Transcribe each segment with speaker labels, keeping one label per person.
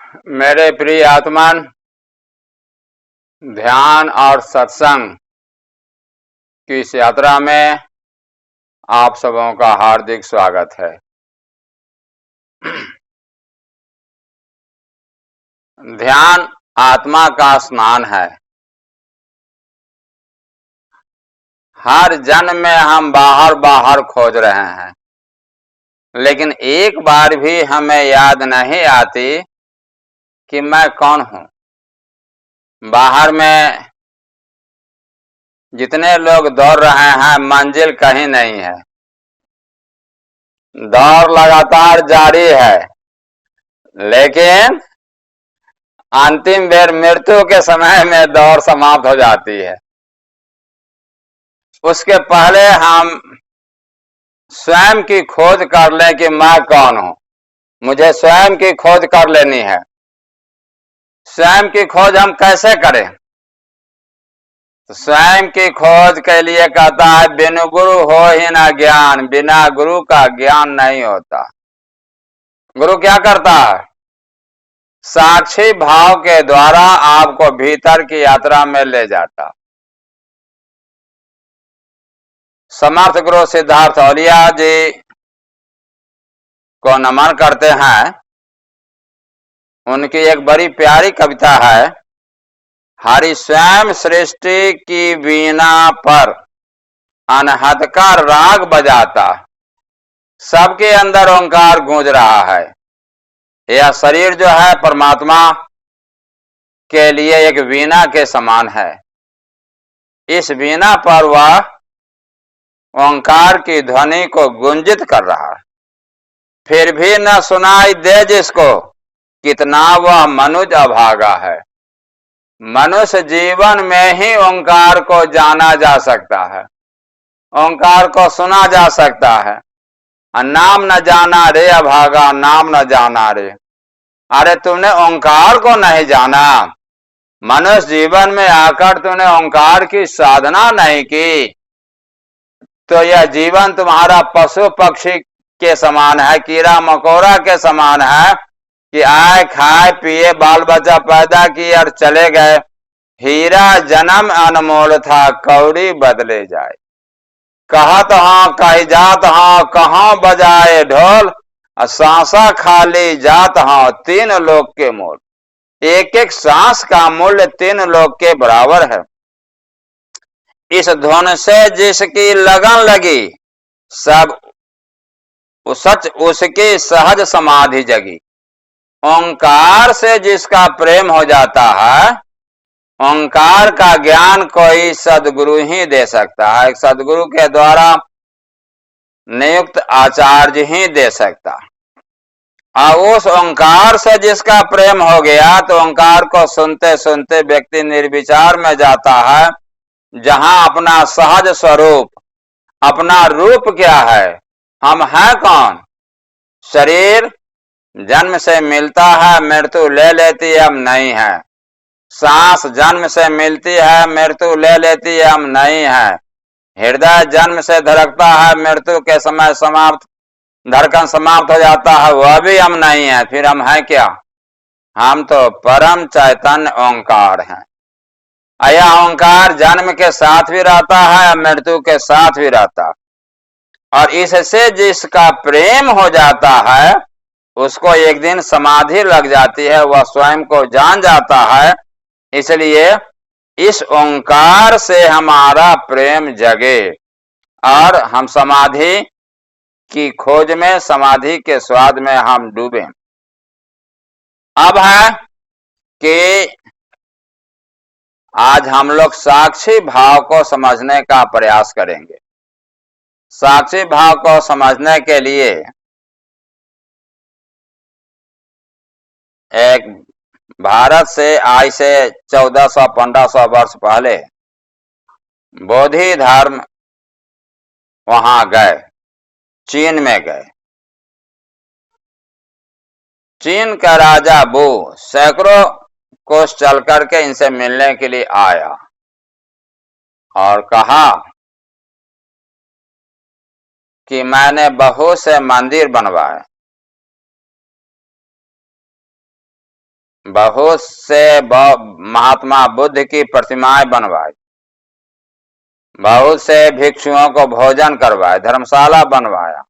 Speaker 1: मेरे प्रिय आत्मन, ध्यान और सत्संग की इस यात्रा में आप सबों का हार्दिक स्वागत है। ध्यान आत्मा का स्नान है। हर जन्म में हम बाहर बाहर खोज रहे हैं, लेकिन एक बार भी हमें याद नहीं आती कि मैं कौन हूं। बाहर में जितने लोग दौड़ रहे हैं, मंजिल कहीं नहीं है। दौड़ लगातार जारी है, लेकिन अंतिम बेर मृत्यु के समय में दौड़ समाप्त हो जाती है। उसके पहले हम स्वयं की खोज कर लें कि मैं कौन हूं। मुझे स्वयं की खोज कर लेनी है। स्वयं की खोज हम कैसे करें? तो स्वयं की खोज के लिए कहता है, बिनु गुरु हो ही ना ज्ञान, बिना गुरु का ज्ञान नहीं होता। गुरु क्या करता है? साक्षी भाव के द्वारा आपको भीतर की यात्रा में ले जाता। समर्थ गुरु सिद्धार्थ औलिया जी को नमन करते हैं। उनकी एक बड़ी प्यारी कविता है, हरि स्वयं सृष्टि की वीणा पर अनहद का राग बजाता, सबके अंदर ओंकार गूंज रहा है। यह शरीर जो है परमात्मा के लिए एक वीणा के समान है। इस वीणा पर वह ओंकार की ध्वनि को गुंजित कर रहा है। फिर भी न सुनाई दे जिसको, कितना वह मनुज अभागा है। मनुष्य जीवन में ही ओंकार को जाना जा सकता है, ओंकार को सुना जा सकता है। नाम न जाना रे अभागा, नाम न जाना रे। अरे तुमने ओंकार को नहीं जाना। मनुष्य जीवन में आकर तूने ओंकार की साधना नहीं की, तो यह जीवन तुम्हारा पशु पक्षी के समान है, कीड़ा मकोड़ा के समान है कि आए खाए पिए बाल बच्चा पैदा किए और चले गए। हीरा जन्म अनमोल था, कौड़ी बदले जाए। कहत हाँ कही जात हाँ, कहाँ बजाए ढोल, सांसा खाली जात हाँ, तीन लोक के मोल। एक एक सांस का मूल्य तीन लोक के बराबर है। इस धुन से जिसकी लगन लगी, सब सच उसकी सहज समाधि जगी। ओंकार से जिसका प्रेम हो जाता है, ओंकार का ज्ञान कोई सदगुरु ही दे सकता है। सदगुरु के द्वारा नियुक्त आचार्य ही दे सकता। और उस ओंकार से जिसका प्रेम हो गया, तो ओंकार को सुनते सुनते व्यक्ति निर्विचार में जाता है, जहां अपना सहज स्वरूप, अपना रूप क्या है, हम हैं कौन। शरीर जन्म से मिलता है, मृत्यु ले लेती है, हम नहीं है। सांस जन्म से मिलती है, मृत्यु ले लेती है, हम नहीं है। हृदय जन्म से धड़कता है, मृत्यु के समय समाप्त धड़कन समाप्त हो जाता है, वह भी हम नहीं है। फिर हम हैं क्या? हम तो परम चैतन्य ओंकार हैं। यह ओंकार जन्म के साथ भी रहता है, मृत्यु के साथ भी रहता। और इससे जिसका प्रेम हो जाता है, उसको एक दिन समाधि लग जाती है, वह स्वयं को जान जाता है। इसलिए इस ओंकार से हमारा प्रेम जगे और हम समाधि की खोज में, समाधि के स्वाद में हम डूबे। अब है कि आज हम लोग साक्षी भाव को समझने का प्रयास करेंगे। साक्षी भाव को समझने के लिए एक भारत से आज से 1400-1500 वर्ष पहले बोधि धर्म वहां गए, चीन में गए। चीन का राजा बू सैकड़ों कोस चल करके इनसे मिलने के लिए आया और कहा कि मैंने बहुत से मंदिर बनवाए, बहुत से महात्मा बुद्ध की प्रतिमाएं बनवाई, बहुत से भिक्षुओं को भोजन करवाए, धर्मशाला बनवाया।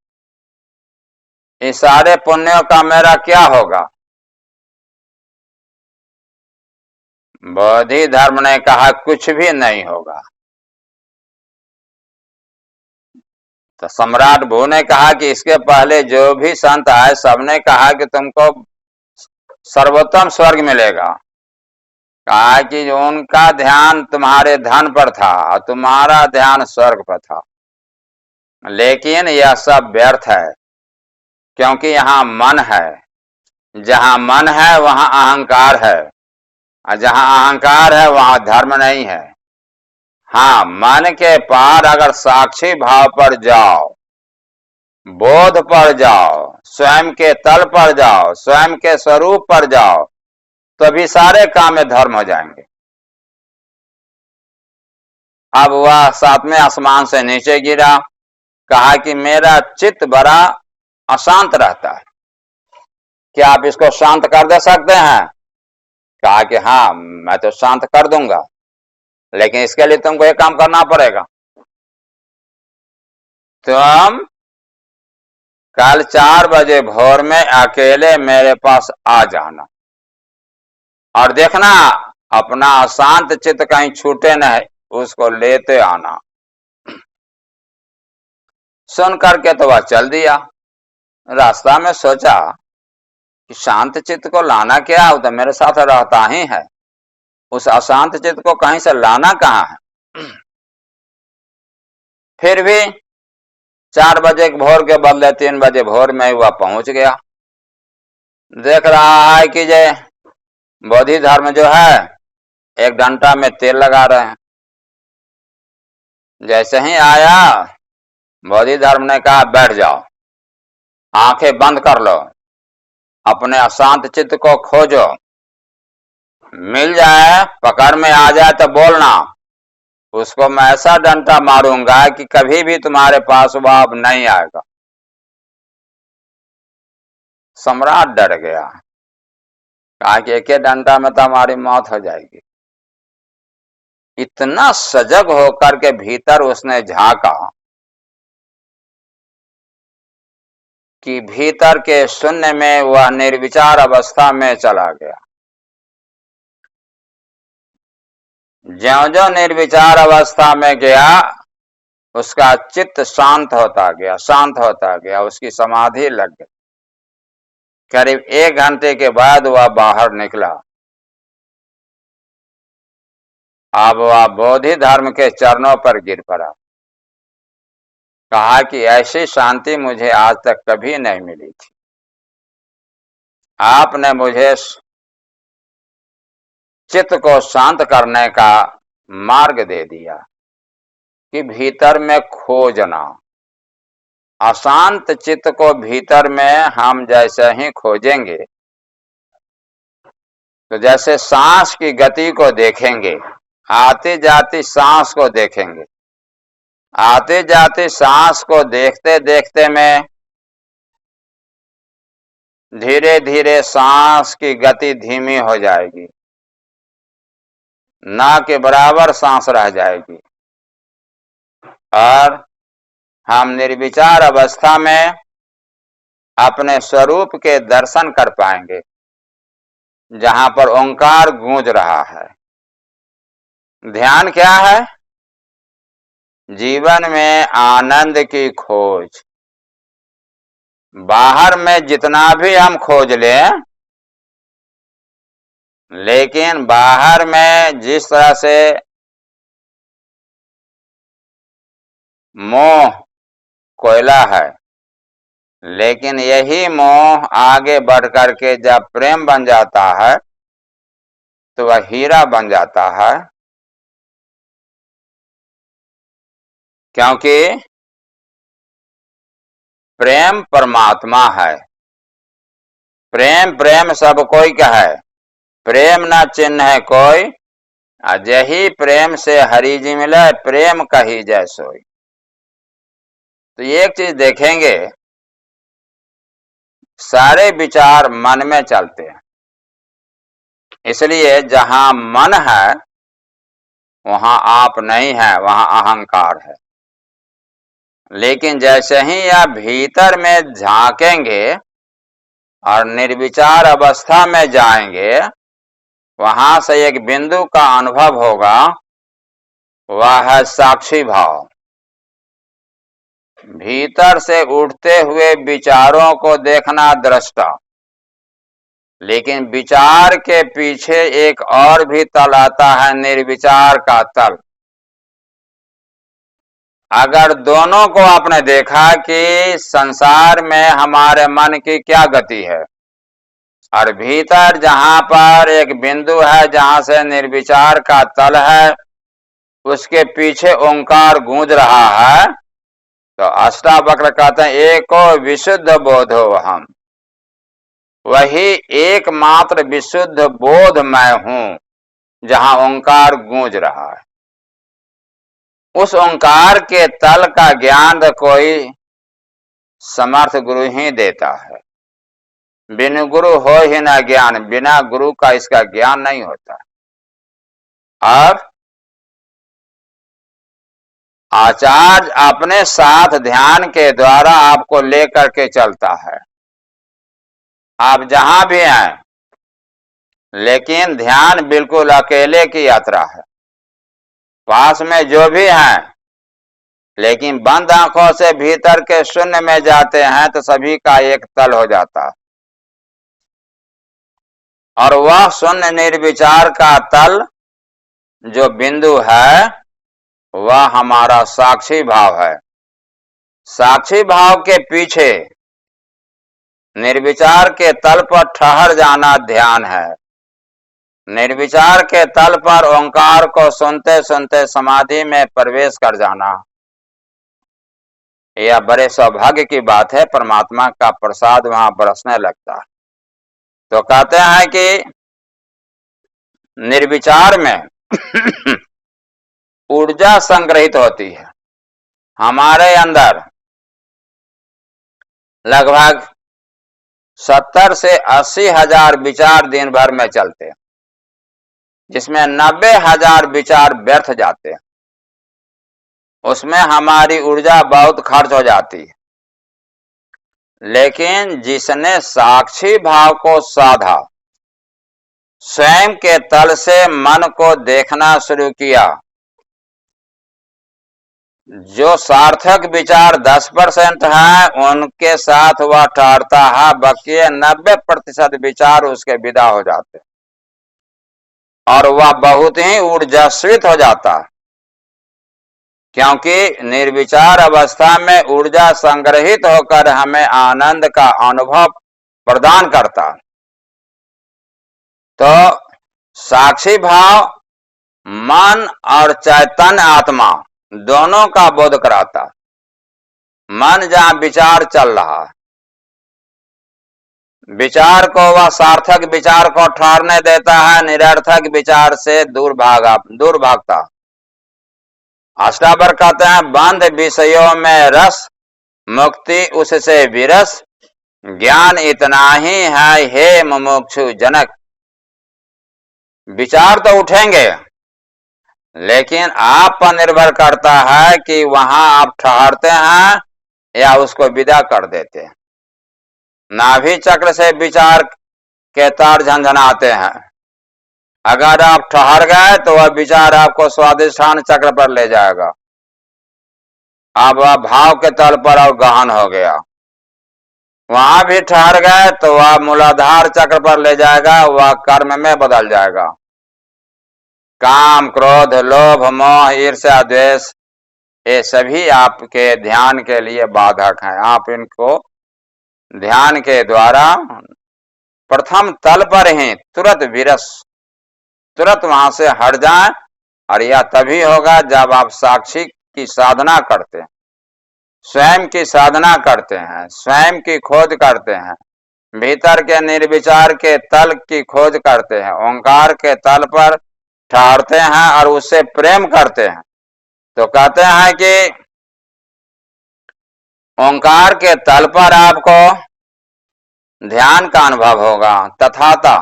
Speaker 1: इस सारे पुण्यों का मेरा क्या होगा? बोधि धर्म ने कहा कुछ भी नहीं होगा। तो सम्राट भू ने कहा कि इसके पहले जो भी संत आए सबने कहा कि तुमको सर्वोत्तम स्वर्ग मिलेगा। कहा कि उनका ध्यान तुम्हारे धन पर था और तुम्हारा ध्यान स्वर्ग पर था, लेकिन यह सब व्यर्थ है, क्योंकि यहां मन है। जहां मन है वहां अहंकार है, और जहां अहंकार है वहां धर्म नहीं है। हाँ, मन के पार अगर साक्षी भाव पर जाओ, बोध पर जाओ, स्वयं के तल पर जाओ, स्वयं के स्वरूप पर जाओ, तभी सारे काम में धर्म हो जाएंगे। अब वह सातवें आसमान से नीचे गिरा, कहा कि मेरा चित्त बड़ा अशांत रहता है, क्या आप इसको शांत कर दे सकते हैं? कहा कि हाँ, मैं तो शांत कर दूंगा, लेकिन इसके लिए तुमको एक काम करना पड़ेगा। तुम कल 4 बजे भोर में अकेले मेरे पास आ जाना, और देखना अपना अशांत चित्त कहीं छूटे नहीं, उसको लेते आना। सुन करके तो वह चल दिया। रास्ता में सोचा कि शांत चित्त को लाना क्या है, तो मेरे साथ रहता ही है, उस अशांत चित्त को कहीं से लाना कहाँ है। फिर भी 4 बजे भोर के बदले 3 बजे भोर में वह पहुंच गया। देख रहा है कि जे बोधि धर्म जो है एक डंडा में तेल लगा रहे हैं। जैसे ही आया, बोधि धर्म ने कहा बैठ जाओ, आंखें बंद कर लो, अपने अशांत चित्त को खोजो, मिल जाए, पकड़ में आ जाए तो बोलना, उसको मैं ऐसा डंडा मारूंगा कि कभी भी तुम्हारे पास वह अब नहीं आएगा। सम्राट डर गया, कहा कि एक डंडा में तो हमारी मौत हो जाएगी। इतना सजग होकर के भीतर उसने झांका कि भीतर के शून्य में वह निर्विचार अवस्था में चला गया। ज्यों ज्यों निर्विचार अवस्था में गया, उसका चित्त शांत होता गया, शांत होता गया, उसकी समाधि लग गई। करीब 1 घंटे के बाद वह बाहर निकला। अब वह बोधि धर्म के चरणों पर गिर पड़ा, कहा कि ऐसी शांति मुझे आज तक कभी नहीं मिली थी। आपने मुझे चित्त को शांत करने का मार्ग दे दिया कि भीतर में खोजना। अशांत चित्त को भीतर में हम जैसे ही खोजेंगे, तो जैसे सांस की गति को देखेंगे, आती जाती सांस को देखेंगे, आती जाती सांस को देखते देखते में धीरे धीरे सांस की गति धीमी हो जाएगी, ना के बराबर सांस रह जाएगी, और हम निर्विचार अवस्था में अपने स्वरूप के दर्शन कर पाएंगे, जहां पर ओंकार गूंज रहा है। ध्यान क्या है? जीवन में आनंद की खोज। बाहर में जितना भी हम खोज लें, लेकिन बाहर में जिस तरह से मोह कोयला है, लेकिन यही मोह आगे बढ़ करके जब प्रेम बन जाता है तो वह हीरा बन जाता है। क्योंकि प्रेम परमात्मा है। प्रेम प्रेम सब कोई का है, प्रेम ना चिन्ह है कोई, अजही प्रेम से हरि जी मिले, प्रेम कही जय सोई। तो एक चीज देखेंगे, सारे विचार मन में चलते हैं, इसलिए जहां मन है वहां आप नहीं है, वहां अहंकार है। लेकिन जैसे ही आप भीतर में झांकेंगे और निर्विचार अवस्था में जाएंगे, वहां से एक बिंदु का अनुभव होगा, वह है साक्षी भाव। भीतर से उठते हुए विचारों को देखना दृष्टा, लेकिन विचार के पीछे एक और भी तल आता है, निर्विचार का तल। अगर दोनों को आपने देखा कि संसार में हमारे मन की क्या गति है, और भीतर जहां पर एक बिंदु है जहां से निर्विचार का तल है, उसके पीछे ओंकार गूंज रहा है, तो अष्टावक्र कहते हैं एको विशुद्ध बोधो हम, वही एकमात्र विशुद्ध बोध मैं हूं जहां ओंकार गूंज रहा है। उस ओंकार के तल का ज्ञान कोई समर्थ गुरु ही देता है। बिन गुरु हो ही ना ज्ञान, बिना गुरु का इसका ज्ञान नहीं होता। और आचार्य अपने साथ ध्यान के द्वारा आपको लेकर के चलता है। आप जहां भी हैं, लेकिन ध्यान बिल्कुल अकेले की यात्रा है। पास में जो भी हैं, लेकिन बंद आंखों से भीतर के शून्य में जाते हैं तो सभी का एक तल हो जाता। और वह शून्य निर्विचार का तल जो बिंदु है, वह हमारा साक्षी भाव है। साक्षी भाव के पीछे निर्विचार के तल पर ठहर जाना ध्यान है। निर्विचार के तल पर ओंकार को सुनते सुनते समाधि में प्रवेश कर जाना, यह बड़े सौभाग्य की बात है। परमात्मा का प्रसाद वहां बरसने लगता है। तो कहते हैं कि निर्विचार में ऊर्जा संग्रहित होती है। हमारे अंदर लगभग 70 से 80 हजार विचार दिन भर में चलते हैं, जिसमें 90 हजार विचार व्यर्थ जाते हैं। उसमें हमारी ऊर्जा बहुत खर्च हो जाती है। लेकिन जिसने साक्षी भाव को साधा, स्वयं के तल से मन को देखना शुरू किया, जो सार्थक विचार 10% है उनके साथ वह ठहरता है, बाकी 90% विचार उसके विदा हो जाते और वह बहुत ही ऊर्जास्वित हो जाता, क्योंकि निर्विचार अवस्था में ऊर्जा संग्रहित होकर हमें आनंद का अनुभव प्रदान करता। तो साक्षी भाव मन और चैतन्य आत्मा दोनों का बोध कराता। मन जहां विचार चल रहा है, विचार को वह सार्थक विचार को ठहरने देता है, निरर्थक विचार से दूर भागता। अष्टावक्र कहते हैं बंद विषयों में रस, मुक्ति उससे विरस, ज्ञान इतना ही है हे मुमुक्षु जनक। विचार तो उठेंगे, लेकिन आप पर निर्भर करता है कि वहां आप ठहरते हैं या उसको विदा कर देते हैं। नाभि चक्र से विचार के तार झंझनाते हैं। अगर आप ठहर गए तो वह विचार आपको स्वाधिष्ठान चक्र पर ले जाएगा। अब वह भाव के तल पर और गहन हो गया। वहां भी ठहर गए तो वह मूलाधार चक्र पर ले जाएगा, वह कर्म में बदल जाएगा। काम, क्रोध, लोभ, मोह, ईर्ष्या, द्वेष, ये सभी आपके ध्यान के लिए बाधक हैं। आप इनको ध्यान के द्वारा प्रथम तल पर ही तुरंत वहां से हट जाएं। और यह तभी होगा जब आप साक्षी की साधना करते हैं, स्वयं की साधना करते हैं, स्वयं की खोज करते हैं, भीतर के निर्विचार के तल की खोज करते हैं, ओंकार के तल पर ठहरते हैं और उससे प्रेम करते हैं। तो कहते हैं कि ओंकार के तल पर आपको ध्यान का अनुभव होगा, तथाता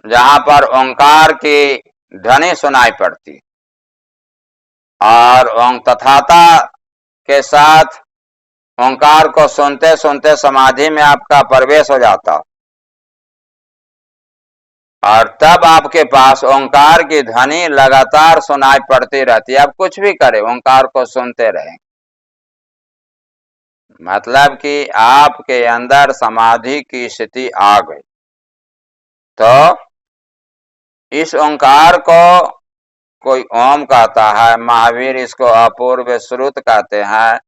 Speaker 1: जहां पर ओंकार की ध्वनि सुनाई पड़ती और ओं तथाता के साथ ओंकार को सुनते सुनते समाधि में आपका प्रवेश हो जाता और तब आपके पास ओंकार की ध्वनि लगातार सुनाई पड़ती रहती है। आप कुछ भी करें, ओंकार को सुनते रहें। मतलब कि आपके अंदर समाधि की स्थिति आ गई। तो इस ओंकार को कोई ओम कहता है, महावीर इसको अपूर्व श्रुत कहते हैं,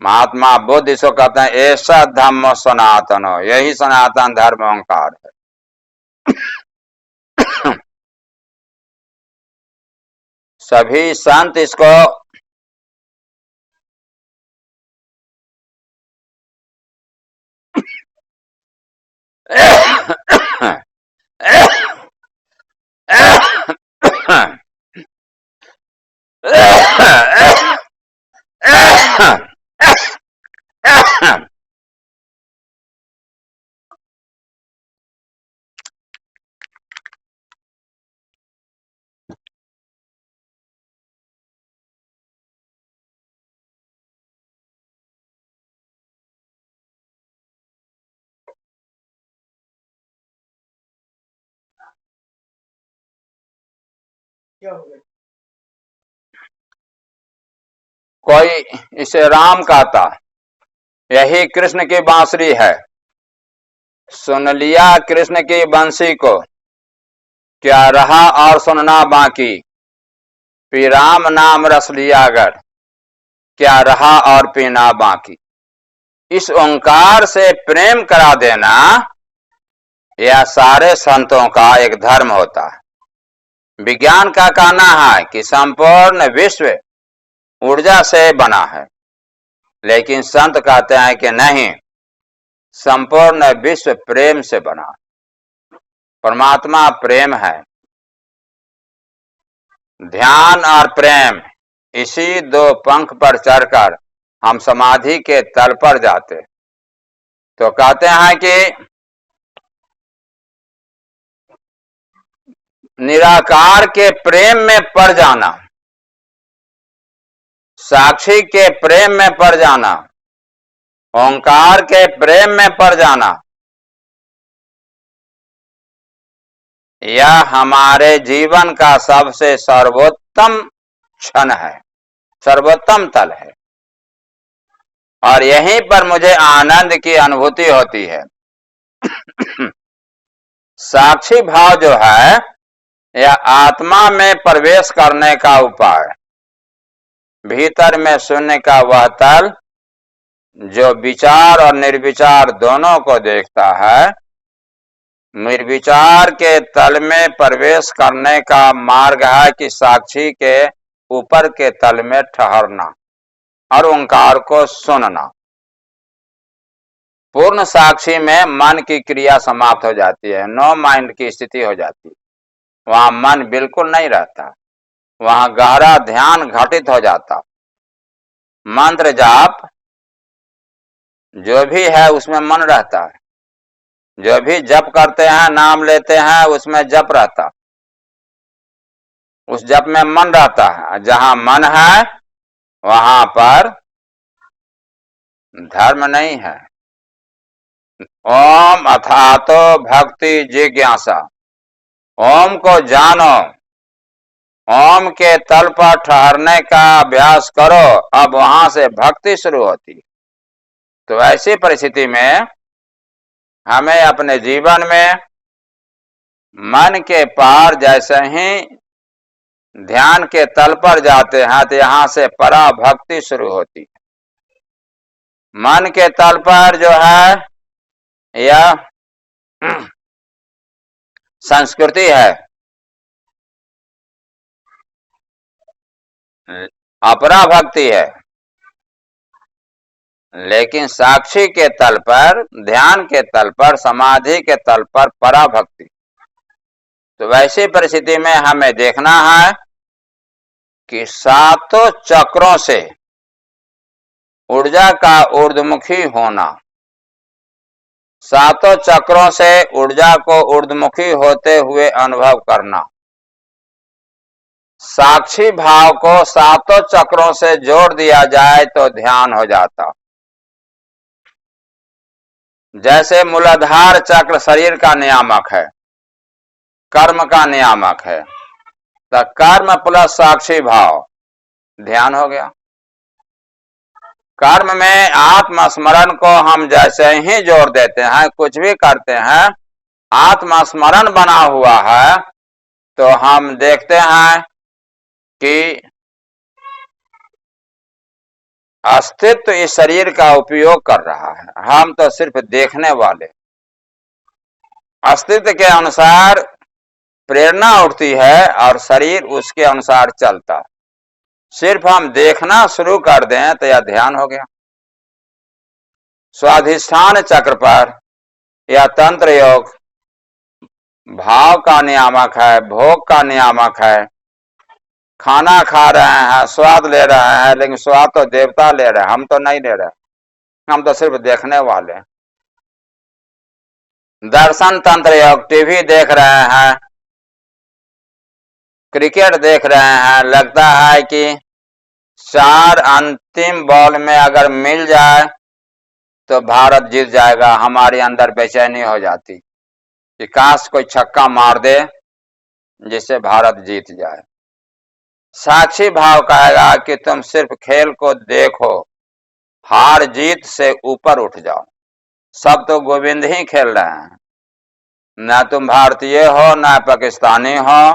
Speaker 1: महात्मा बुद्ध इसको कहते हैं ऐसा धम्म सनातन हो, यही सनातन धर्म ओंकार है। सभी संत इसको कोई इसे राम कहता, यही कृष्ण की बांसुरी है। सुन लिया कृष्ण की बंसी को, क्या रहा और सुनना बाकी। पी राम नाम रस लिया अगर, क्या रहा और पीना बाकी। इस ओंकार से प्रेम करा देना यह सारे संतों का एक धर्म होता है। विज्ञान का कहना है कि संपूर्ण विश्व ऊर्जा से बना है, लेकिन संत कहते हैं कि नहीं, संपूर्ण विश्व प्रेम से बना। परमात्मा प्रेम है। ध्यान और प्रेम, इसी दो पंख पर चढ़कर हम समाधि के तल पर जाते। तो कहते हैं कि निराकार के प्रेम में पड़ जाना, साक्षी के प्रेम में पड़ जाना, ओंकार के प्रेम में पड़ जाना, यह हमारे जीवन का सबसे सर्वोत्तम क्षण है, सर्वोत्तम तल है। और यहीं पर मुझे आनंद की अनुभूति होती है। साक्षी भाव जो है यह आत्मा में प्रवेश करने का उपाय, भीतर में शून्य का वह तल जो विचार और निर्विचार दोनों को देखता है। निर्विचार के तल में प्रवेश करने का मार्ग है कि साक्षी के ऊपर के तल में ठहरना और ओंकार को सुनना। पूर्ण साक्षी में मन की क्रिया समाप्त हो जाती है, नो माइंड की स्थिति हो जाती है। वहां मन बिल्कुल नहीं रहता, वहां गहरा ध्यान घटित हो जाता। मंत्र जाप जो भी है उसमें मन रहता है, जो भी जप करते हैं, नाम लेते हैं, उसमें जप रहता, उस जप में मन रहता है। जहां मन है वहां पर धर्म नहीं है। ओम अथातो भक्ति जिज्ञासा, ओम को जानो, ओम के तल पर ठहरने का अभ्यास करो, अब वहां से भक्ति शुरू होती। तो ऐसी परिस्थिति में हमें अपने जीवन में मन के पार जैसे ही ध्यान के तल पर जाते हैं तो यहां से पराभक्ति शुरू होती है। मन के तल पर जो है यह संस्कृति है, अपरा भक्ति है। लेकिन साक्षी के तल पर, ध्यान के तल पर, समाधि के तल पर पराभक्ति। तो वैसी परिस्थिति में हमें देखना है कि सातों चक्रों से ऊर्जा का ऊर्ध्वमुखी होना, सातों चक्रों से ऊर्जा को ऊर्ध्वमुखी होते हुए अनुभव करना। साक्षी भाव को सातों चक्रों से जोड़ दिया जाए तो ध्यान हो जाता। जैसे मूलाधार चक्र शरीर का नियामक है, कर्म का नियामक है, तो कर्म प्लस साक्षी भाव ध्यान हो गया। कर्म में आत्मस्मरण को हम जैसे ही जोड़ देते हैं, कुछ भी करते हैं, आत्मस्मरण बना हुआ है, तो हम देखते हैं कि अस्तित्व इस शरीर का उपयोग कर रहा है, हम तो सिर्फ देखने वाले। अस्तित्व के अनुसार प्रेरणा उठती है और शरीर उसके अनुसार चलता। सिर्फ हम देखना शुरू कर दें तो यह ध्यान हो गया। स्वाधिष्ठान चक्र पर यह तंत्र योग भाव का नियामक है, भोग का नियामक है। खाना खा रहे हैं, स्वाद ले रहे हैं, लेकिन स्वाद तो देवता ले रहे हैं, हम तो नहीं ले रहे, हम तो सिर्फ देखने वाले। दर्शन तंत्र योग टीवी देख रहे हैं, क्रिकेट देख रहे हैं, लगता है कि 4 अंतिम बॉल में अगर मिल जाए तो भारत जीत जाएगा। हमारे अंदर बेचैनी हो जाती कि काश कोई छक्का मार दे जिससे भारत जीत जाए। साक्षी भाव कहेगा कि तुम सिर्फ खेल को देखो, हार जीत से ऊपर उठ जाओ। सब तो गोविंद ही खेल रहे हैं, न तुम भारतीय हो न पाकिस्तानी हो,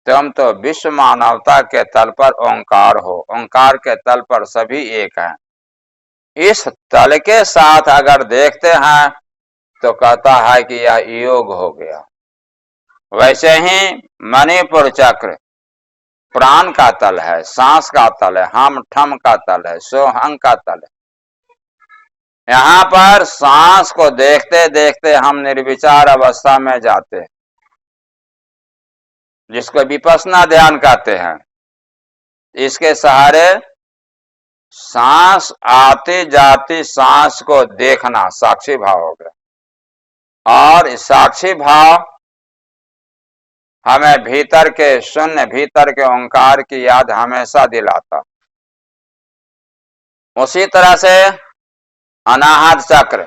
Speaker 1: तुम तो विश्व मानवता के तल पर ओंकार हो। ओंकार के तल पर सभी एक हैं। इस तल के साथ अगर देखते हैं तो कहता है कि यह योग हो गया। वैसे ही मणिपुर चक्र प्राण का तल है, सांस का तल है, हम ठम का तल है, सोहंग का तल है। यहां पर सांस को देखते देखते हम निर्विचार अवस्था में जाते हैं, जिसको विपश्यना ध्यान कहते हैं। इसके सहारे सांस आती जाती सांस को देखना साक्षी भाव हो गया। और साक्षी भाव हमें भीतर के शून्य, भीतर के ओंकार की याद हमेशा दिलाता। उसी तरह से अनाहत चक्र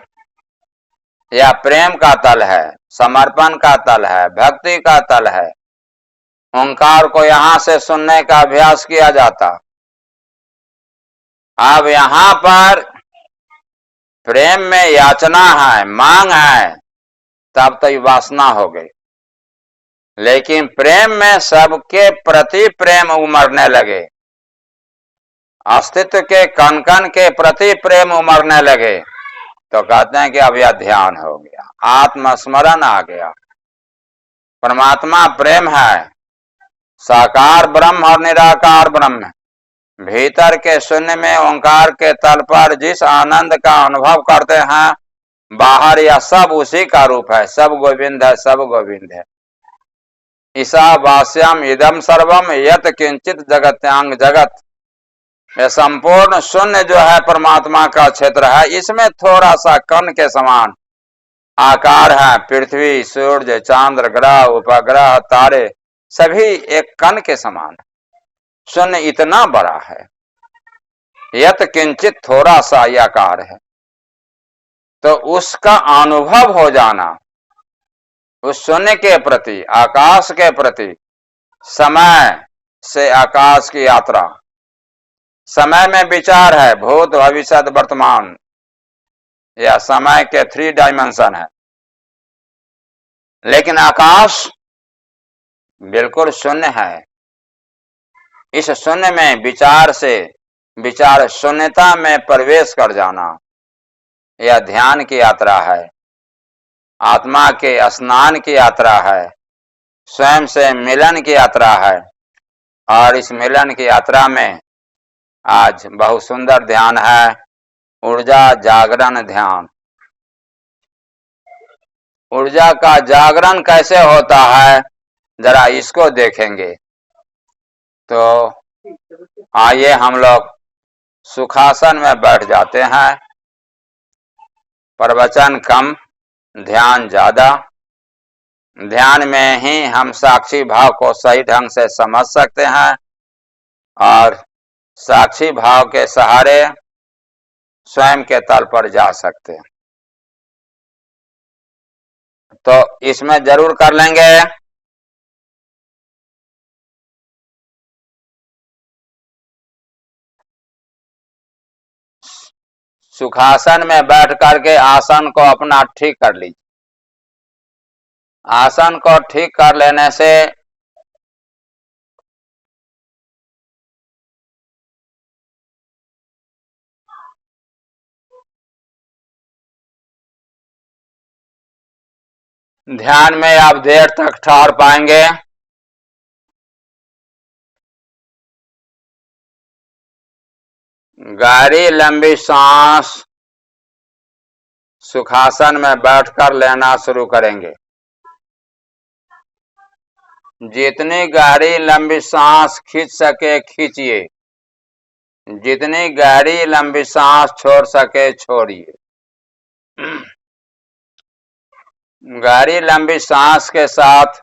Speaker 1: या प्रेम का तल है, समर्पण का तल है, भक्ति का तल है। ओंकार को यहां से सुनने का अभ्यास किया जाता। अब यहां पर प्रेम में याचना है, मांग है, तब तो वासना हो गई। लेकिन प्रेम में सबके प्रति प्रेम उमड़ने लगे, अस्तित्व के कण कण के प्रति प्रेम उमड़ने लगे, तो कहते हैं कि अब यह ध्यान हो गया, आत्मस्मरण आ गया। परमात्मा प्रेम है, साकार ब्रह्म और निराकार ब्रह्म। भीतर के शून्य में ओंकार के तल पर जिस आनंद का अनुभव करते हैं, बाहर यह सब उसी का रूप है। सब गोविंद है, सब गोविंद है। ईशावास्यम इदम सर्वम यत किंचित जगत्यांग जगत। यह संपूर्ण शून्य जो है परमात्मा का क्षेत्र है। इसमें थोड़ा सा कण के समान आकार है। पृथ्वी, सूर्य, चांद्र, ग्रह, उपग्रह, तारे सभी एक कण के समान। शून्य इतना बड़ा है, यत किंचित थोड़ा सा यह आकार है। तो उसका अनुभव हो जाना, उस शून्य के प्रति, आकाश के प्रति, समय से आकाश की यात्रा। समय में विचार है, भूत, भविष्य, वर्तमान, यह समय के 3 डायमेंशन है। लेकिन आकाश बिल्कुल शून्य है। इस शून्य में विचार से विचार शून्यता में प्रवेश कर जाना, यह ध्यान की यात्रा है, आत्मा के स्नान की यात्रा है, स्वयं से मिलन की यात्रा है। और इस मिलन की यात्रा में आज बहुत सुंदर ध्यान है, ऊर्जा जागरण ध्यान। ऊर्जा का जागरण कैसे होता है, जरा इसको देखेंगे। तो आइए हम लोग सुखासन में बैठ जाते हैं। प्रवचन कम ध्यान ज्यादा। ध्यान में ही हम साक्षी भाव को सही ढंग से समझ सकते हैं और साक्षी भाव के सहारे स्वयं के तल पर जा सकते हैं। तो इसमें जरूर कर लेंगे। सुखासन में बैठ करके आसन को अपना ठीक कर लीजिए। आसन को ठीक कर लेने से ध्यान में आप देर तक ठहर पाएंगे। गहरी लंबी सांस सुखासन में बैठकर लेना शुरू करेंगे। जितनी गहरी लंबी सांस खींच सके खींचिए, जितनी गहरी लंबी सांस छोड़ सके छोड़िए। गहरी लंबी सांस के साथ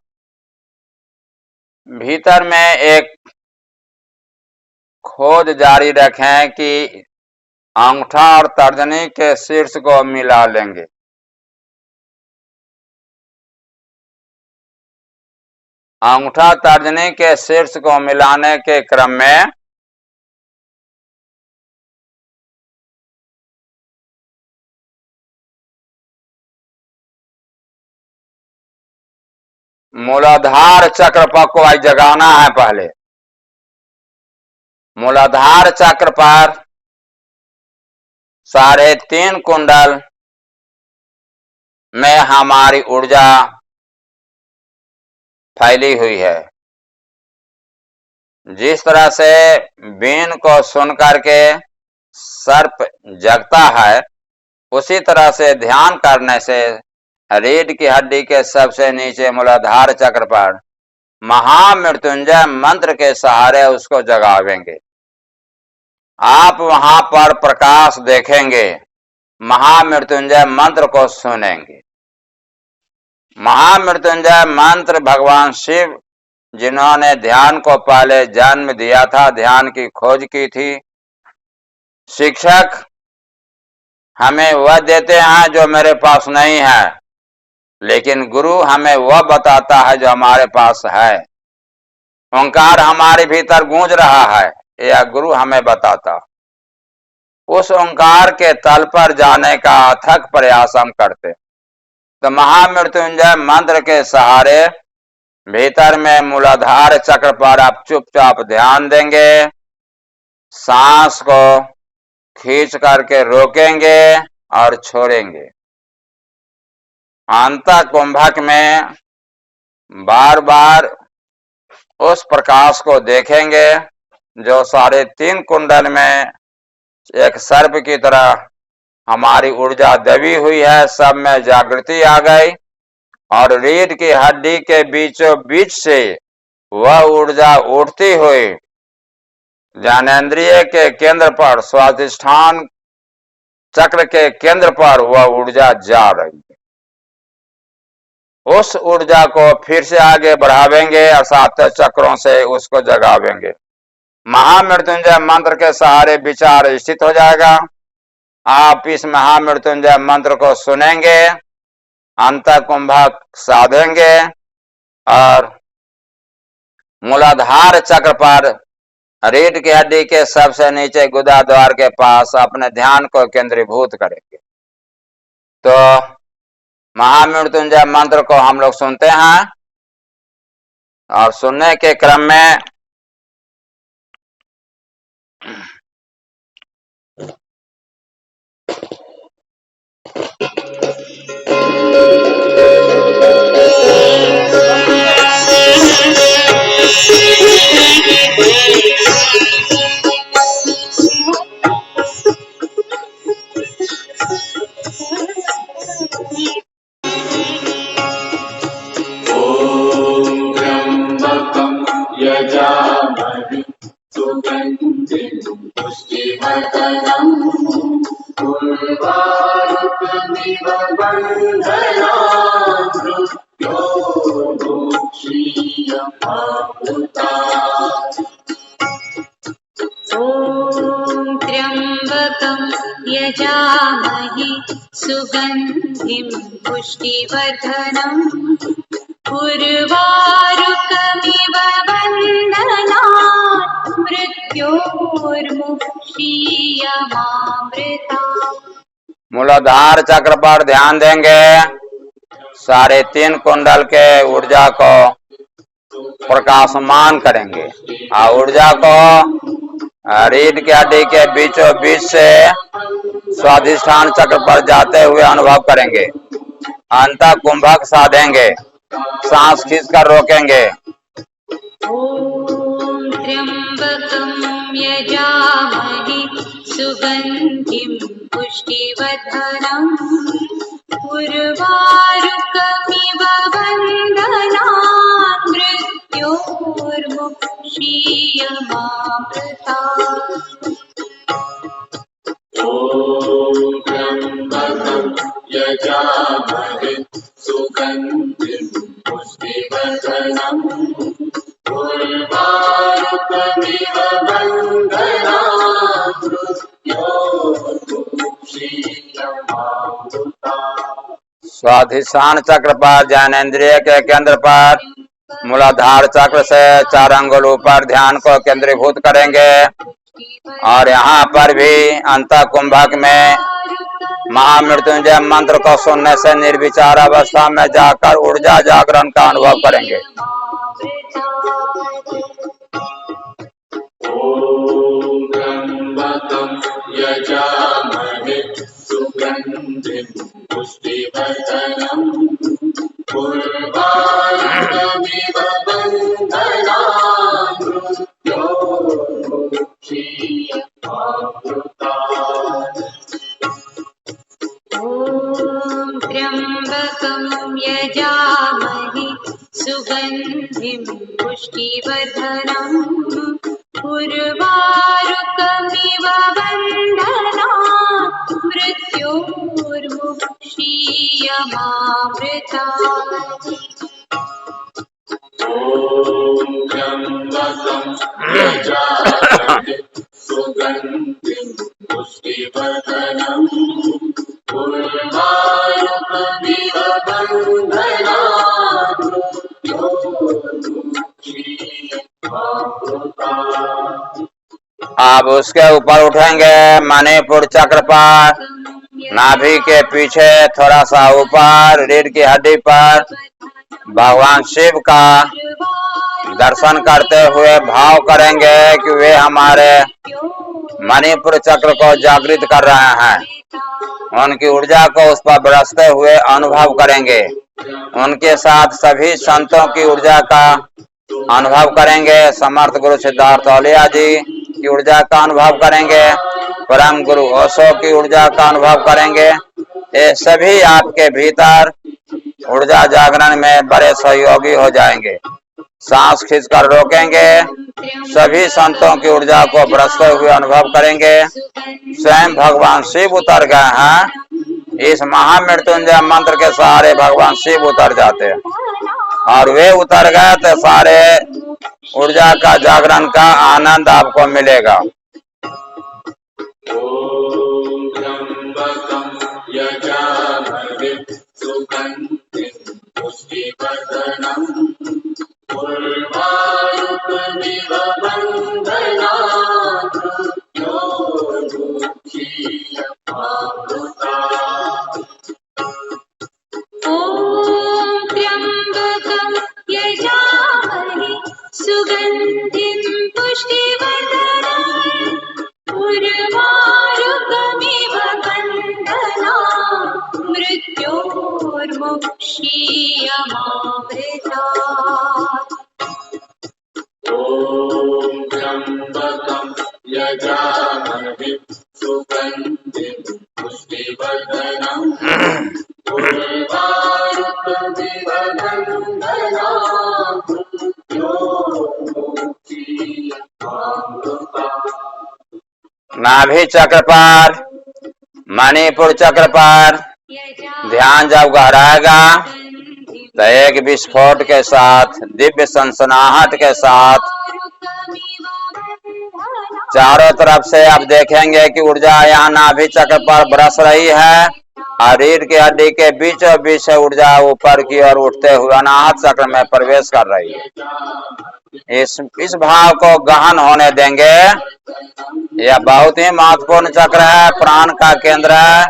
Speaker 1: भीतर में एक खोज जारी रखें कि अंगूठा और तर्जनी के शीर्ष को मिला लेंगे। अंगूठा तर्जनी के शीर्ष को मिलाने के क्रम में मूलाधार चक्र पर को जगाना है। पहले मूलाधार चक्र पर 3.5 कुंडल में हमारी ऊर्जा फैली हुई है। जिस तरह से बीन को सुन करके सर्प जगता है, उसी तरह से ध्यान करने से रीढ़ की हड्डी के सबसे नीचे मूलाधार चक्र पर महामृत्युंजय मंत्र के सहारे उसको जगावेंगे। आप वहां पर प्रकाश देखेंगे, महामृत्युंजय मंत्र को सुनेंगे। महामृत्युंजय मंत्र भगवान शिव जिन्होंने ध्यान को पहले जन्म दिया था, ध्यान की खोज की थी, शिक्षक हमें वह देते हैं जो मेरे पास नहीं है, लेकिन गुरु हमें वह बताता है जो हमारे पास है। ओंकार हमारे भीतर गूंज रहा है, यह गुरु हमें बताता। उस ओंकार के तल पर जाने का अथक प्रयास हम करते। तो महामृत्युंजय मंत्र के सहारे भीतर में मूलाधार चक्र पर आप चुपचाप ध्यान देंगे। सांस को खींच करके रोकेंगे और छोड़ेंगे। अंतः कुंभक में बार बार उस प्रकाश को देखेंगे जो 3.5 कुंडल में एक सर्प की तरह हमारी ऊर्जा दबी हुई है। सब में जागृति आ गई और रीढ़ की हड्डी के बीचों बीच से वह ऊर्जा उठती हुई ज्ञानेंद्रिय के केंद्र पर, स्वाधिष्ठान चक्र के केंद्र पर वह ऊर्जा जा रही है। उस ऊर्जा को फिर से आगे बढ़ावेंगे और 7 चक्रों से उसको जगावेंगे। महामृत्युंजय मंत्र के सहारे विचार स्थित हो जाएगा। आप इस महामृत्युंजय मंत्र को सुनेंगे, अंतः कुंभक साधेंगे और मूलाधार चक्र पर रीढ़ की हड्डी के सबसे नीचे गुदा द्वार के पास अपने ध्यान को केंद्रीभूत करेंगे। तो महामृत्युंजय मंत्र को हम लोग सुनते हैं और सुनने के क्रम में
Speaker 2: यजामहि सुगन्धिं पुष्टिवर्धनम् उर्वारुकमिव त्र्यंबकं यजामहे सुगंधिं पुष्टिवर्धनम् उर्वारुकमिव बन्धनात् मृत्योर्मुक्षीयमामृतात्।
Speaker 1: मूलाधार चक्र पर ध्यान देंगे। सारे 3 कुंडल के ऊर्जा को प्रकाशमान करेंगे और ऊर्जा को रीढ़ की हड्डी के बीचों बीच से स्वाधिष्ठान चक्र पर जाते हुए अनुभव करेंगे। अंत कुंभक साधेंगे, सांस खींचकर रोकेंगे।
Speaker 2: ओम त्र्यंबकं यजामहे सुगंधिं पुष्टिवर्धनम् उर्वारुकमिव बन्धनात् मृत्योर्मुक्षीयमामृतात्।
Speaker 3: ओम त्र्यंबकं यजामहे सुगंधिं पुष्टिवर्धनम् उर्वारुकमिव बन्धनात् मृत्योर्मुक्षीयमामृतात्।
Speaker 1: स्वाधिष्ठान चक्र पर ज्ञानेंद्रिय के केंद्र पर मूलाधार चक्र से 4 अंगुल ऊपर ध्यान को केंद्रीभूत करेंगे और यहाँ पर भी अंत कुंभक में महामृत्युंजय मंत्र को सुनने से निर्विचार अवस्था में जाकर ऊर्जा जागरण का अनुभव करेंगे।
Speaker 3: ओम त्र्यंबकं यजामहे सुगंधिं पुष्टिवर्धनम् उर्वारुकमिव बन्धनात् मृत्योर्मुक्षीयमामृतात्।
Speaker 2: ओम त्र्यंबकं यजामहे सुगंधिं पुष्टिवर्धनम् उर्वारुकमिव बन्धनात् मृत्योर्मुक्षीयमामृतात्।
Speaker 3: ओम त्र्यंबकं यजामहे सुगंधिं पुष्टिवर्धनम् उर्वारुकमिव बन्धनात् मृत्योर्मुक्षीयमामृतात्।
Speaker 1: अब उसके ऊपर उठेंगे। मणिपुर चक्र पर नाभि के पीछे थोड़ा सा ऊपर रीढ़ की हड्डी पर भगवान शिव का दर्शन करते हुए भाव करेंगे कि वे हमारे मणिपुर चक्र को जागृत कर रहे हैं। उनकी ऊर्जा को उस पर बरसते हुए अनुभव करेंगे। उनके साथ सभी संतों की ऊर्जा का अनुभव करेंगे। समर्थ गुरु सिद्धार्थ औलिया जी की ऊर्जा का अनुभव करेंगे। परम गुरु ओशो की ऊर्जा का अनुभव करेंगे। ये सभी आपके भीतर ऊर्जा जागरण में बड़े सहयोगी हो जाएंगे। सांस खींचकर रोकेंगे। सभी संतों की ऊर्जा को बरसते हुए अनुभव करेंगे। स्वयं भगवान शिव उतर गए हैं। इस महामृत्युंजय मंत्र के सहारे भगवान शिव उतर जाते हैं और वे उतर गए तो सारे ऊर्जा का जागरण का आनंद आपको मिलेगा।
Speaker 3: ओम त्र्यंबकं यजामहे सुगंधिं पुष्टिवर्धनम् उर्वारुकमिव बन्धनात् मृत्योर्मुक्षीयमामृतात्।
Speaker 2: ओम त्र्यंबकं यजामहे सुगंधिं पुष्टिवर्धनम् उर्वारुकमिव बन्धनात् मृत्योर्मुक्षीयमामृतात्।
Speaker 3: ओम त्र्यंबकं यजामहे सुगंधिं पुष्टिवर्धनम् उर्वारुकमिव बन्धनात् मृत्योर्मुक्षीयमामृतात्।
Speaker 1: नाभि चक्र पर मणिपुर चक्र पर ध्यान जब गहराएगा तो एक विस्फोट के साथ, दिव्य सनसनाहट के साथ चारों तरफ से आप देखेंगे कि ऊर्जा यहाँ नाभि चक्र पर बरस रही है और रीढ़ की हड्डी के बीचों बीच से ऊर्जा ऊपर की ओर उठते हुए अनाहत चक्र में प्रवेश कर रही है। इस भाव को गहन होने देंगे। यह बहुत ही महत्वपूर्ण चक्र है, प्राण का केंद्र है।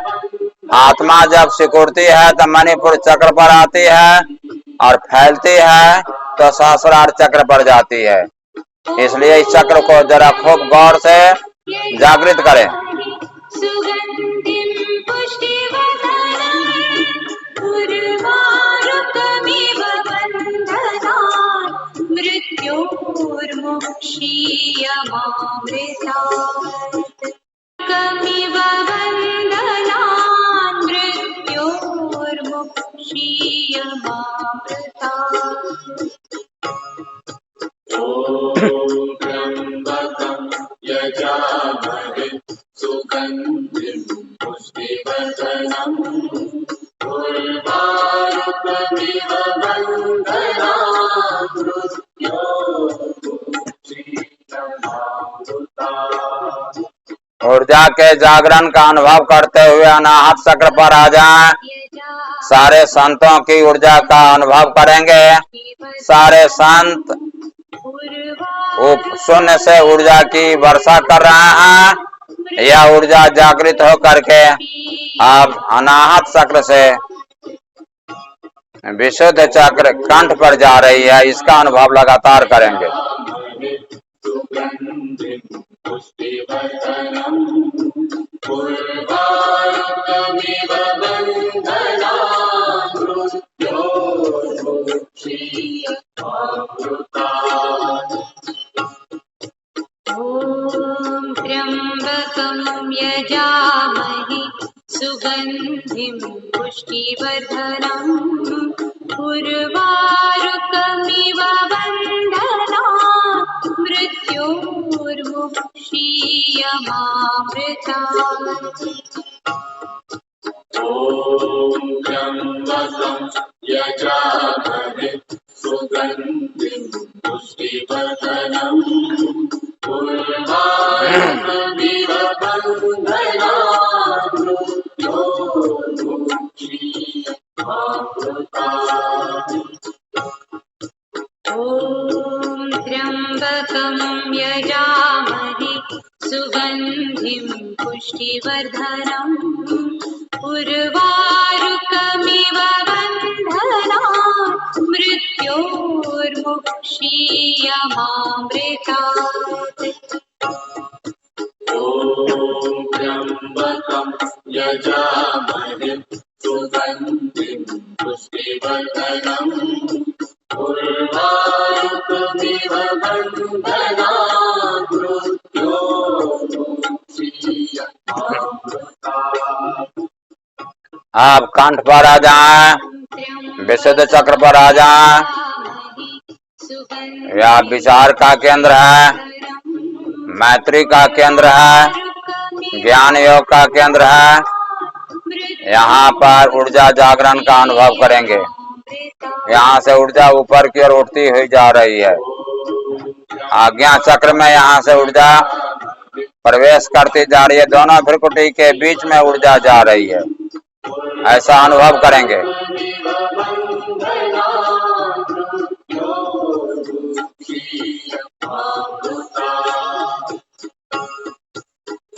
Speaker 1: आत्मा जब सिकुड़ती है तो मणिपुर चक्र पर आती है और फैलती है तो सहस्रार चक्र पर जाती है। इसलिए इस चक्र को जरा खूब गौर से जागृत करें।
Speaker 3: त्र्यंबकं यजामहे सुगन्धिं पुष्टिवर्धनम् उर्वारुकमिव बन्धनात् मृत्योर्मुक्षीयमामृतात्।
Speaker 1: ऊर्जा के जागरण का अनुभव करते हुए अनाहत चक्र पर आ जाएं। सारे संतों की ऊर्जा का अनुभव करेंगे। सारे संत शून्य से ऊर्जा की वर्षा कर रहे हैं। यह ऊर्जा जागृत हो करके अब अनाहत चक्र से विशुद्ध चक्र कंठ पर जा रही है। इसका अनुभव लगातार करेंगे।
Speaker 2: त्र्यंबकं यजामहे सुगन्धिं पुष्टिवर्धनम् उर्वारुकमिव बन्धनात् मृत्योर्मुक्षीयमामृतात्।
Speaker 3: त्र्यंबकं यजामहे सुगन्धिं पुष्टिवर्धनम् उर्वारुकमिव बन्धनात् मृत्योर्मुक्षीयमामृतात्।
Speaker 2: त्र्यंबकं यजामहे सुगन्धिं पुष्टिवर्धनम् उर्वारुकमिव बन्धनात् मृत्योर्मुक्षीयमामृतात्।
Speaker 3: त्र्यंबकं यजामहे सुगन्धिं पुष्टिवर्धनम् उर्वारुकमिव बन्धनात् मृत्योर्मुक्षीयमामृतात्।
Speaker 1: आप कंठ पर आ जाएं, विशुद्ध चक्र पर आ जाएं। यह विचार का केंद्र है, मैत्री का केंद्र है, ज्ञान योग का केंद्र है। यहाँ पर ऊर्जा जागरण का अनुभव करेंगे। यहाँ से ऊर्जा ऊपर की ओर उठती हुई जा रही है। आज्ञा चक्र में यहाँ से ऊर्जा प्रवेश करती जा रही है। दोनों भ्रुकुटी के बीच में ऊर्जा जा रही है। ऐसा अनुभव करेंगे।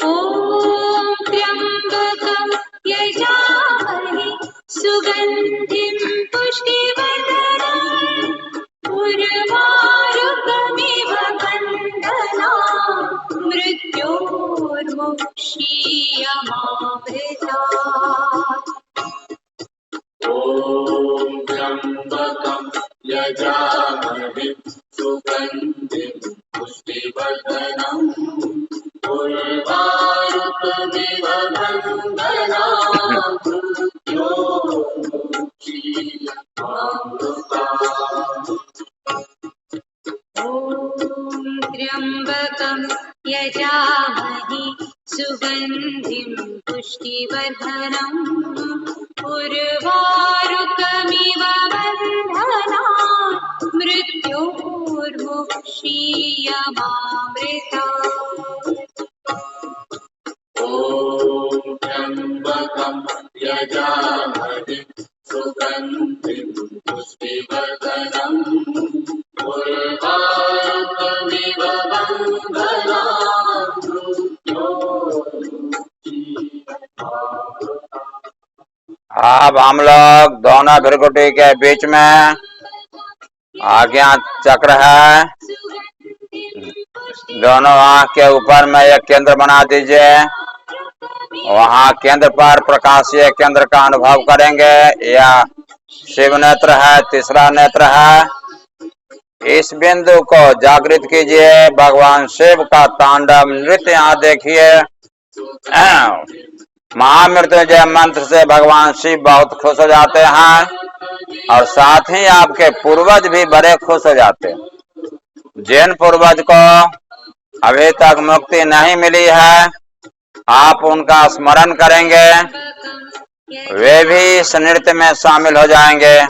Speaker 2: ओम त्र्यंबकं यजामहे सुगन्धिं पुष्टिवर्धनम् उर्वारुकमिव बन्धनात् मृत्योर्मुक्षीयमामृतात्।
Speaker 3: त्र्यंबकं यजामहे सुगन्धिं पुष्टिवर्धनम् उर्वारुकमिव बन्धनात् मृत्योर्मुक्षीयमामृतात्।
Speaker 2: त्र्यंबकं यजामहे सुगन्धिं पुष्टिवर्धनम् उर्वारुकमिव बन्धनात् मृत्योर्मुक्षीयमामृतात्।
Speaker 3: ॐ त्र्यम्बकं यजामहे सुगन्धिं पुष्टिवर्धनम् उर्वारुकमिव बन्धनात्
Speaker 1: अब हम लोग दोनों भ्रुकुटी के बीच में आज्ञा चक्र है, दोनों आंख के ऊपर में एक केंद्र बना दीजिए। वहां केंद्र पर प्रकाशीय केंद्र का अनुभव करेंगे। यह शिव नेत्र है, तीसरा नेत्र है। इस बिंदु को जागृत कीजिए। भगवान शिव का तांडव नृत्य यहाँ देखिए। महामृत्युंजय मंत्र से भगवान शिव बहुत खुश हो जाते हैं और साथ ही आपके पूर्वज भी बड़े खुश हो जाते हैं। जिन पूर्वज को अभी तक मुक्ति नहीं मिली है, आप उनका स्मरण करेंगे, वे भी इस नृत्य में शामिल हो जाएंगे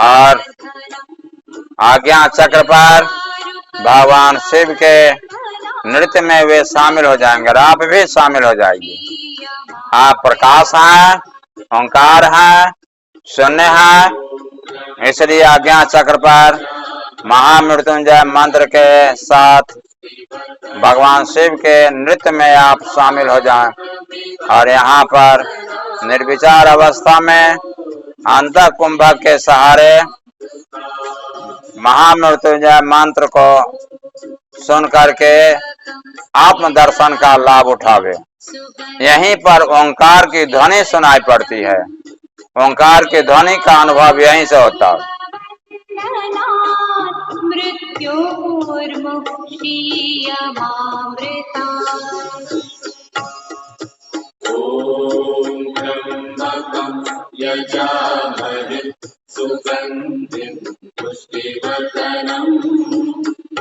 Speaker 1: और आज्ञा चक्र पर भगवान शिव के नृत्य में वे शामिल हो जाएंगे और आप भी शामिल हो जाएंगे। आप प्रकाश हैं, ओंकार हैं, शून्य हैं, इसलिए आज्ञा चक्र पर महामृत्युंजय मंत्र के साथ भगवान शिव के नृत्य में आप शामिल हो जाएं और यहाँ पर निर्विचार अवस्था में अंतः कुंभक के सहारे महामृत्युंजय मंत्र को सुन करके आत्म दर्शन का लाभ उठावे। यहीं पर ओंकार की ध्वनि सुनाई पड़ती है। ओंकार की ध्वनि का अनुभव यहीं से होता है।
Speaker 3: ॐ त्र्यम्बकं यजामहे सुगन्धिं पुष्टिवर्धनम्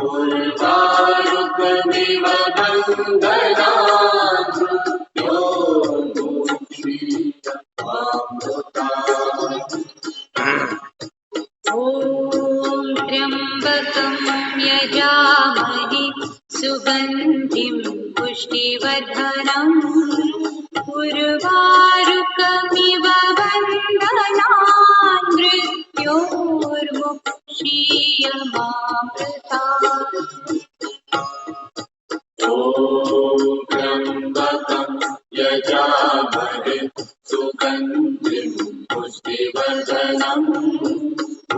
Speaker 3: उर्वारुकमिव बन्धनात् मृत्योर्मुक्षीयमामृतात्।
Speaker 2: ॐ त्र्यम्बकं यजामहे सुगन्धिं पुष्टिवर्धनम् उर्वारुकमिव बन्धनात् मृत्योर्मुक्षीयमामृतात्।
Speaker 3: ॐ त्र्यम्बकं यजामहे सुगन्धिं पुष्टिवर्धनम्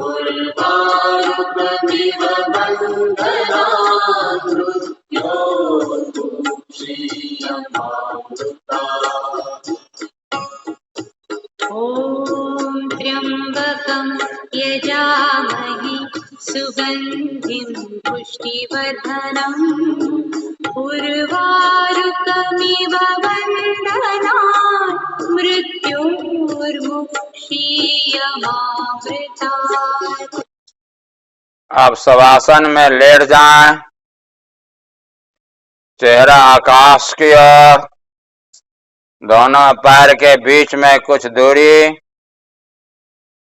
Speaker 3: उर्वारुकमिव बन्धनात् मृत्योर्मुक्षीयमामृतात्।
Speaker 2: ॐ त्र्यम्बकं यजामहे सुगन्धिं पुष्टिवर्धनम् उर्वारुकमिव बन्धनात् मृत्योर्मुक्षीयमामृतात्।
Speaker 1: अब शवासन में लेट जाएं, चेहरा आकाश की ओर, दोनों पैर के बीच में कुछ दूरी,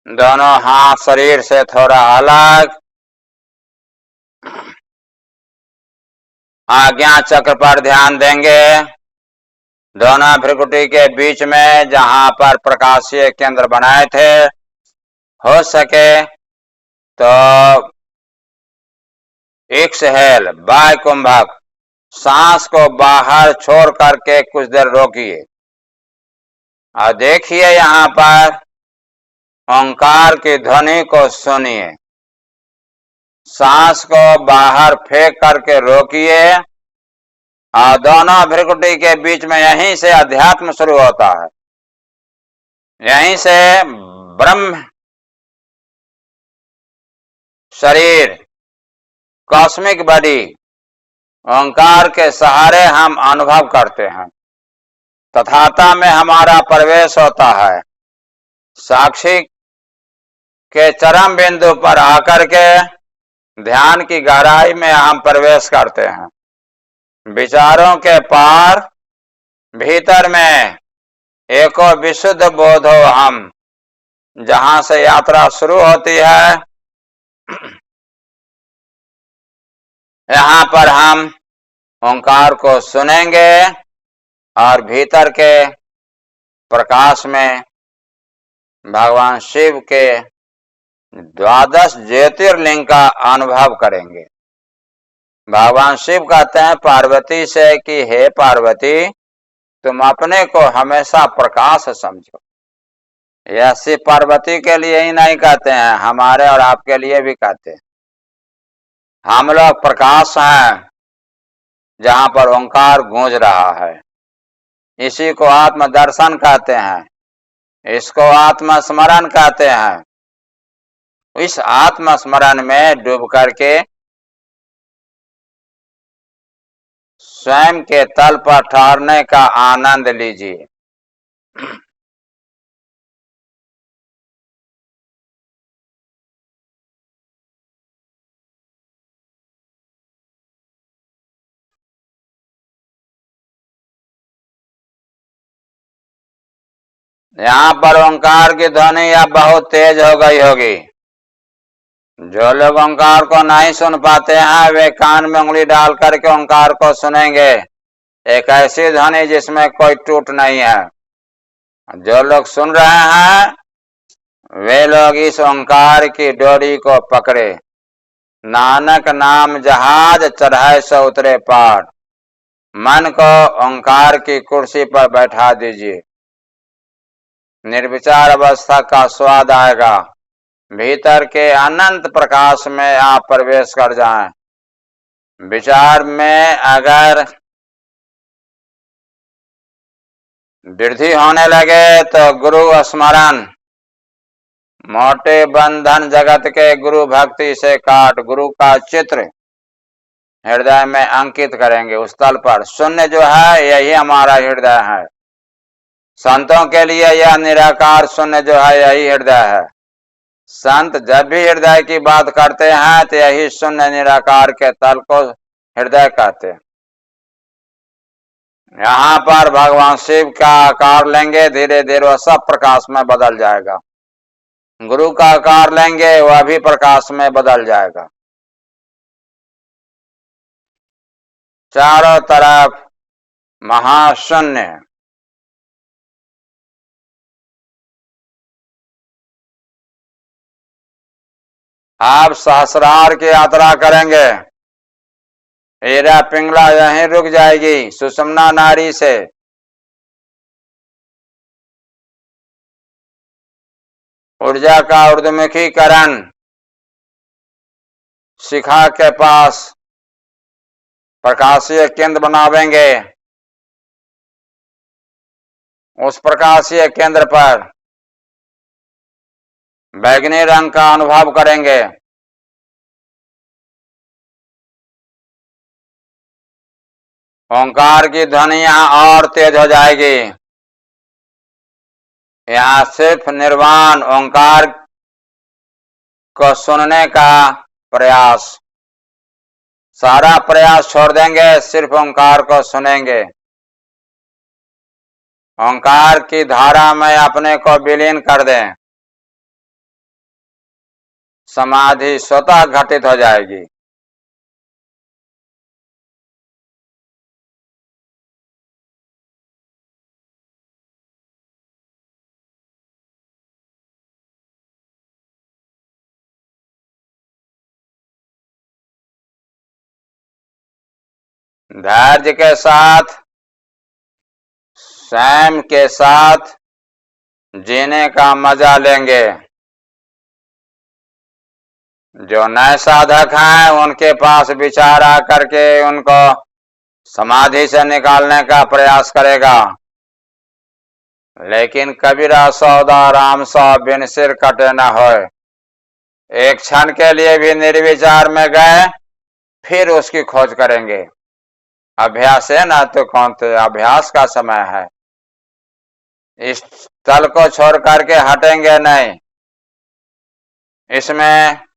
Speaker 1: दोनों हाथ शरीर से थोड़ा अलग। आज्ञा चक्र पर ध्यान देंगे। दोनों भ्रुकुटी के बीच में जहां पर प्रकाशीय केंद्र बनाए थे, हो सके तो एक्सहेल बाय कुंभक सांस को बाहर छोड़ करके कुछ देर रोकिए और देखिए यहाँ पर ओंकार की ध्वनि को सुनिए। सांस को बाहर फेंक करके रोकिए और दोनों भ्रुकुटी के बीच में यहीं से अध्यात्म शुरू होता है। यहीं से ब्रह्म शरीर, कॉस्मिक बॉडी, ओंकार के सहारे हम अनुभव करते हैं। तथाता में हमारा प्रवेश होता है। साक्षी के चरम बिंदु पर आकर के ध्यान की गहराई में हम प्रवेश करते हैं। विचारों के पार भीतर में एको विशुद्ध बोध हो हम, जहां से यात्रा शुरू होती है, यहाँ पर हम ओंकार को सुनेंगे और भीतर के प्रकाश में भगवान शिव के 12 ज्योतिर्लिंग का अनुभव करेंगे। भगवान शिव कहते हैं पार्वती से कि हे पार्वती, तुम अपने को हमेशा प्रकाश समझो। यह शिव पार्वती के लिए ही नहीं कहते हैं, हमारे और आपके लिए भी कहते हैं। हम लोग प्रकाश हैं जहां पर ओंकार गूंज रहा है। इसी को आत्मदर्शन कहते हैं, इसको आत्मस्मरण कहते हैं। इस आत्मस्मरण में डूब करके स्वयं के तल पर ठहरने का आनंद लीजिए। यहाँ पर ओंकार की ध्वनि अब बहुत तेज हो गई होगी। जो लोग ओंकार को नहीं सुन पाते हैं वे कान में उंगली डाल करके ओंकार को सुनेंगे। एक ऐसी ध्वनि जिसमें कोई टूट नहीं है। जो लोग सुन रहे हैं वे लोग इस ओंकार की डोरी को पकड़े। नानक नाम जहाज चढ़ाए सो उतरे पार। मन को ओंकार की कुर्सी पर बैठा दीजिए। निर्विचार अवस्था का स्वाद आएगा। भीतर के अनंत प्रकाश में आप प्रवेश कर जाएं। विचार में अगर वृद्धि होने लगे तो गुरु स्मरण, मोटे बंधन जगत के गुरु भक्ति से काट, गुरु का चित्र हृदय में अंकित करेंगे। उस तल पर शून्य जो है यही हमारा हृदय है। संतों के लिए यह निराकार शून्य जो है यही हृदय है। संत जब भी हृदय की बात करते हैं तो यही शून्य निराकार के तल को हृदय कहते हैं। यहाँ पर भगवान शिव का आकार लेंगे, धीरे धीरे वह सब प्रकाश में बदल जाएगा। गुरु का आकार लेंगे वह भी प्रकाश में बदल जाएगा। चारों तरफ महाशून्य। आप सहस्रार की यात्रा करेंगे। हीरा पिंगला यहीं रुक जाएगी सुषुम्ना नाड़ी से। ऊर्जा का ऊर्ध्वमुखीकरण शिखा के पास प्रकाशीय केंद्र बनावेंगे। उस प्रकाशीय केंद्र पर बैगनी रंग का अनुभव करेंगे। ओंकार की ध्वनि यहाँ और तेज हो जाएगी। यहाँ सिर्फ निर्वाण ओंकार को सुनने का प्रयास, सारा प्रयास छोड़ देंगे, सिर्फ ओंकार को सुनेंगे। ओंकार की धारा में अपने को विलीन कर दें। समाधि स्वतः घटित हो जाएगी। धैर्य के साथ, स्वयं के साथ जीने का मजा लेंगे। जो नए साधक हैं उनके पास विचार आकर के उनको समाधि से निकालने का प्रयास करेगा। लेकिन कबीरा सौदा राम सौ बिन सिर कटे न होए। एक क्षण के लिए भी निर्विचार में गए फिर उसकी खोज करेंगे। अभ्यास है ना तो कौन थे, अभ्यास का समय है। इस तल को छोड़ करके हटेंगे नहीं। इसमें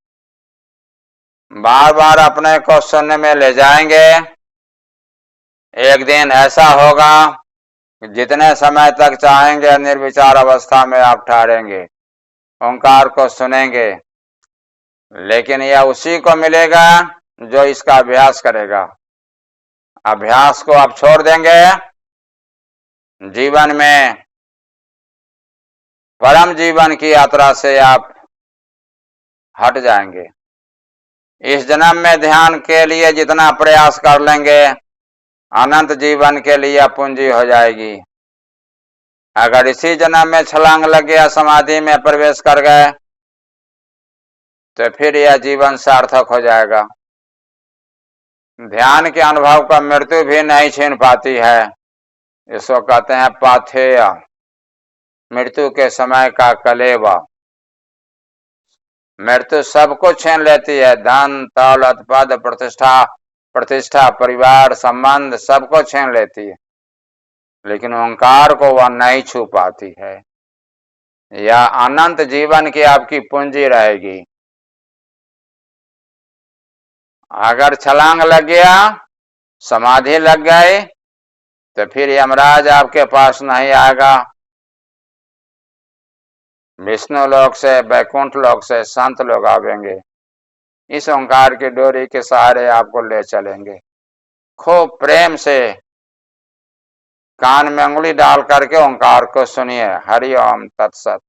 Speaker 1: बार बार अपने को शून्य में ले जाएंगे। एक दिन ऐसा होगा जितने समय तक चाहेंगे निर्विचार अवस्था में आप ठहरेंगे, ओंकार को सुनेंगे, लेकिन यह उसी को मिलेगा जो इसका अभ्यास करेगा। अभ्यास को आप छोड़ देंगे, जीवन में परम जीवन की यात्रा से आप हट जाएंगे। इस जन्म में ध्यान के लिए जितना प्रयास कर लेंगे, अनंत जीवन के लिए पूंजी हो जाएगी। अगर इसी जन्म में छलांग लग गया, समाधि में प्रवेश कर गए, तो फिर यह जीवन सार्थक हो जाएगा। ध्यान के अनुभव का मृत्यु भी नहीं छीन पाती है। इसको कहते हैं पाथेय, मृत्यु के समय का कलेवा। मृत्यु सबको छीन लेती है, धन, दौलत, पद, प्रतिष्ठा, परिवार, संबंध सबको छीन लेती है, लेकिन ओंकार को वह नहीं छू पाती है। यह अनंत जीवन की आपकी पूंजी रहेगी। अगर छलांग लग गया, समाधि लग गई, तो फिर यमराज आपके पास नहीं आएगा। विष्णु लोक से, बैकुंठ लोक से संत लोग आवेंगे, इस ओंकार की डोरी के सहारे आपको ले चलेंगे। खूब प्रेम से कान में उंगली डाल करके ओंकार को सुनिए। हरि ओम तत्सत।